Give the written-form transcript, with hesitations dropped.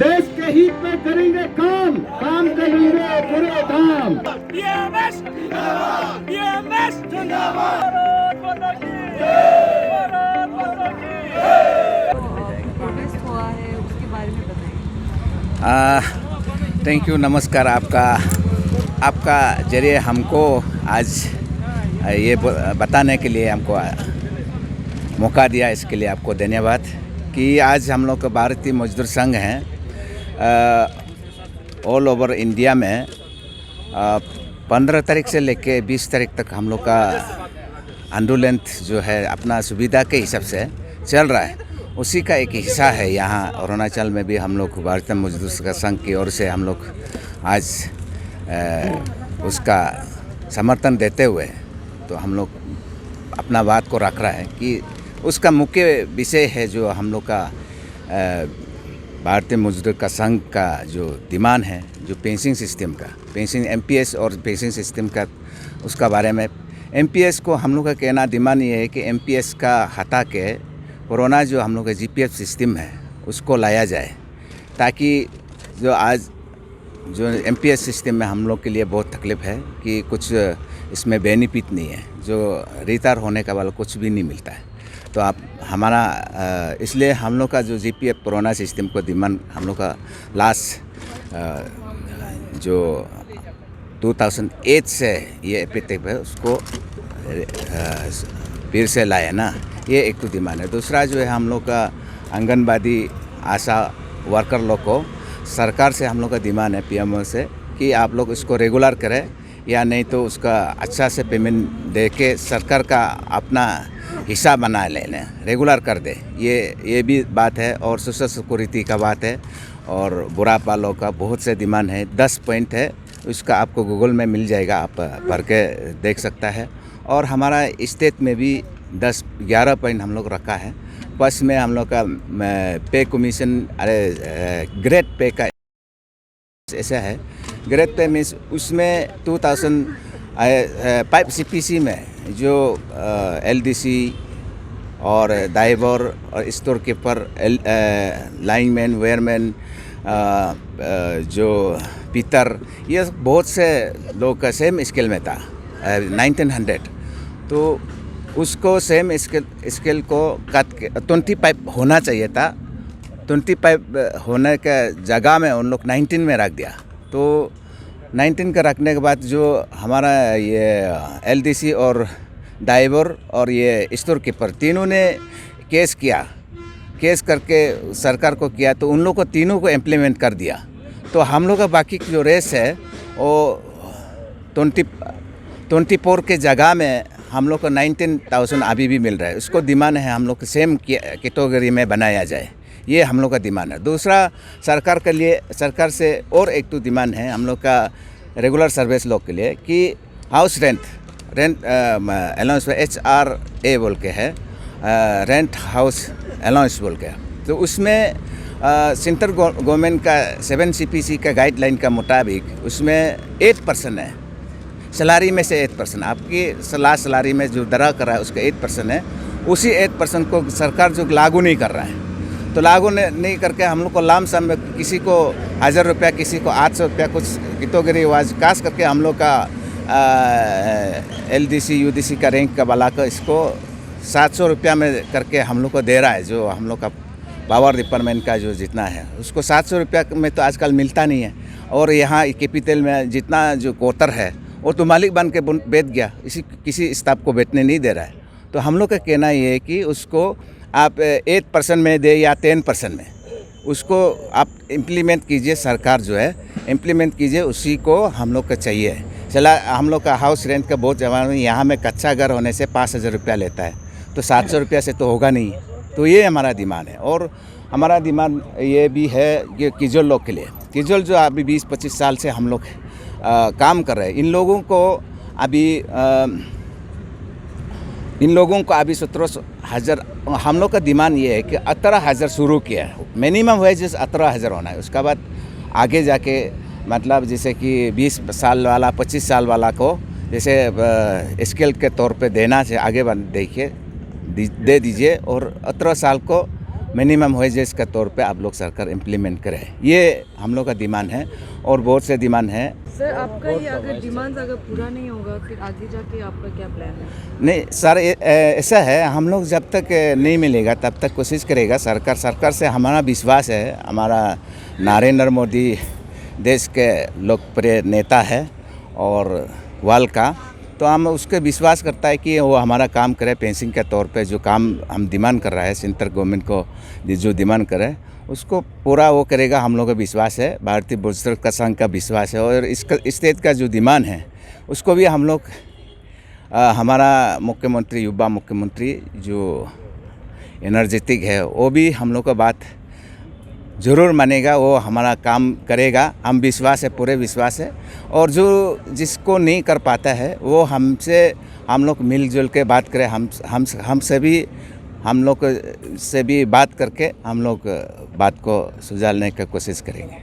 देश के हित में करेंगे काम, काम करेंगे पूरे काम। बीएमएस जिंदाबाद, बीएमएस जिंदाबाद, भारत माता की जय, भारत माता की जय। प्रोटेस्ट हुआ है उसके बारे में बताइए। थैंक यू, नमस्कार। आपका जरिए हमको आज ये बताने के लिए हमको मौका दिया, इसके लिए आपको धन्यवाद। कि आज हम लोग का भारतीय मजदूर संघ हैं ऑल ओवर इंडिया में 15 तारीख से लेके 20 तारीख तक हम लोग का आंदोलन जो है अपना सुविधा के हिसाब से चल रहा है, उसी का एक हिस्सा है। यहाँ अरुणाचल में भी हम लोग भारतीय मजदूर संघ की ओर से हम लोग आज उसका समर्थन देते हुए तो हम लोग अपना बात को रख रहा है कि उसका मुख्य विषय है जो हम लोग का भारतीय मजदूर का संघ का जो डिमांड है, जो पेंशन सिस्टम का, पेंशन एमपीएस और पेंशन सिस्टम का, उसका बारे में। एमपीएस को हम लोग का कहना डिमांड ये है कि एमपीएस का हटा के कोरोना जो हम लोग का जीपीएफ सिस्टम है उसको लाया जाए, ताकि जो आज जो एमपीएस सिस्टम में हम लोग के लिए बहुत तकलीफ है कि कुछ इसमें बेनिफिट नहीं है, जो रिटायर होने का वाला कुछ भी नहीं मिलता है। तो आप हमारा इसलिए हम लोग का जो जीपीएफ कोरोना सिस्टम को डिमांड हम लोग का लास्ट जो 2008 से ये एपिटेक है उसको फिर से लाए ना, ये एक तो डिमांड है। दूसरा जो है हम लोग का आंगनबाड़ी आशा वर्कर लोग को सरकार से हम लोग का डिमांड है पीएमओ से कि आप लोग इसको रेगुलर करें, या नहीं तो उसका अच्छा से पेमेंट दे के सरकार का अपना हिस्सा बना लेना, रेगुलर कर दे। ये भी बात है। और सोशल सिक्योरिटी का बात है, और बुढ़ापा लोग का बहुत से डिमांड है। 10 पॉइंट है, उसका आपको गूगल में मिल जाएगा, आप भर के देख सकता है। और हमारा स्टेट में भी 11 पॉइंट हम लोग रखा है। फर्स्ट में हम लोग का पे कमीशन, ग्रेड पे का ऐसा है। ग्रेड पे मीन्स उसमें 2005 सीपीसी में जो एलडीसी और ड्राइवर और स्टोर कीपर, लाइनमैन, वेयरमैन, जो पीटर, ये बहुत से लोग का सेम स्केल में था 1900। तो उसको सेम स्केल को काट के 25 होना चाहिए था। 25 होने के जगह में उन लोग 19 में रख दिया। तो 19 का रखने के बाद जो हमारा ये एलडीसी और ड्राइवर और ये स्टोर कीपर तीनों ने केस करके सरकार को किया, तो उन लोग को तीनों को इम्प्लीमेंट कर दिया। तो हम लोग का बाकी जो रेस है वो 24 के जगह में हम लोग को 19,000 अभी भी मिल रहा है। उसको डिमांड है हम लोग को सेम कैटेगरी में बनाया जाए, ये हम लोग का डिमांड है। दूसरा सरकार के लिए, सरकार से और एक तो डिमांड है हम लोग का रेगुलर सर्विस लोग के लिए कि हाउस रेंट अलाउंस HRA बोल के है, रेंट हाउस अलाउंस बोल के। तो उसमें सेंट्रल गवर्नमेंट का 7 CPC का गाइडलाइन का मुताबिक उसमें 8% है, सैलरी में से 8%, आपकी सैलरी में जो दरा कर रहा है उसका 8% है। उसी 8% को सरकार जो लागू नहीं कर रहा है, तो लागू नहीं करके हम लोग को लाम सम में किसी को 1000 रुपया, किसी को 800 रुपया, कुछ कैटेगरी वाइज कास करके हम लोग का LDC UDC का रैंक का वाला का इसको 700 रुपया में करके हम लोग को दे रहा है। जो हम लोग का पावर डिपार्टमेंट का जो जितना है उसको 700 रुपया में तो आजकल मिलता नहीं है। और यहाँ कैपिटल में जितना जो कोतर है वो तो मालिक बन के बेच गया, किसी स्टाफ को बेचने नहीं दे रहा है। तो हम लोग का कहना ये है कि उसको आप 8% में दे या 10% में, उसको आप इम्प्लीमेंट कीजिए। सरकार जो है इम्प्लीमेंट कीजिए, उसी को हम लोग का चाहिए। चला हम लोग का हाउस रेंट का बहुत जमाना, यहाँ में कच्चा घर होने से 5000 रुपया लेता है, तो 700 रुपया से तो होगा नहीं। तो ये हमारा डिमांड है। और हमारा डिमांड ये भी है कि किजोल लोग के लिए, किजोल जो अभी 20-25 साल से हम लोग काम कर रहे हैं, इन लोगों को अभी 17,000, हम लोग का डिमांड ये है कि 18,000 शुरू किया है। मिनिमम वेजेस 18,000 होना है। उसका बाद आगे जाके मतलब जैसे कि 20 साल वाला, 25 साल वाला को जैसे स्केल के तौर पे देना से आगे देखिए दे दीजिए, और 18 साल को मिनिमम वेजेस का तौर पे आप लोग सरकार इम्प्लीमेंट करे, ये हम लोग का डिमांड है और बहुत से डिमांड है। सर आपका ये अगर डिमांड्स अगर पूरा नहीं होगा फिर आगे जाके आपका क्या प्लान है? नहीं सर, ऐसा है, हम लोग जब तक नहीं मिलेगा तब तक कोशिश करेगा सरकार से हमारा विश्वास है। हमारा नरेंद्र मोदी देश के लोकप्रिय नेता है और वर्ल्ड का, तो हम उसके विश्वास करता है कि वो हमारा काम करे। पेंशन के तौर पे जो काम हम डिमांड कर रहा है सेंट्रल गवर्नमेंट को, जो डिमांड करे उसको पूरा वो करेगा, हम लोग का विश्वास है। भारतीय बुजुर्ग का संघ का विश्वास है और इसका स्टेट का जो डिमांड है उसको भी हम लोग हमारा मुख्यमंत्री, युवा मुख्यमंत्री जो एनर्जेटिक है, वो भी हम लोग का बात ज़रूर मानेगा, वो हमारा काम करेगा, हम विश्वास है, पूरे विश्वास है। और जो जिसको नहीं कर पाता है वो हम लोग मिलजुल के बात करें, हम लोग से भी बात करके हम लोग बात को सुलझाने की कोशिश करेंगे।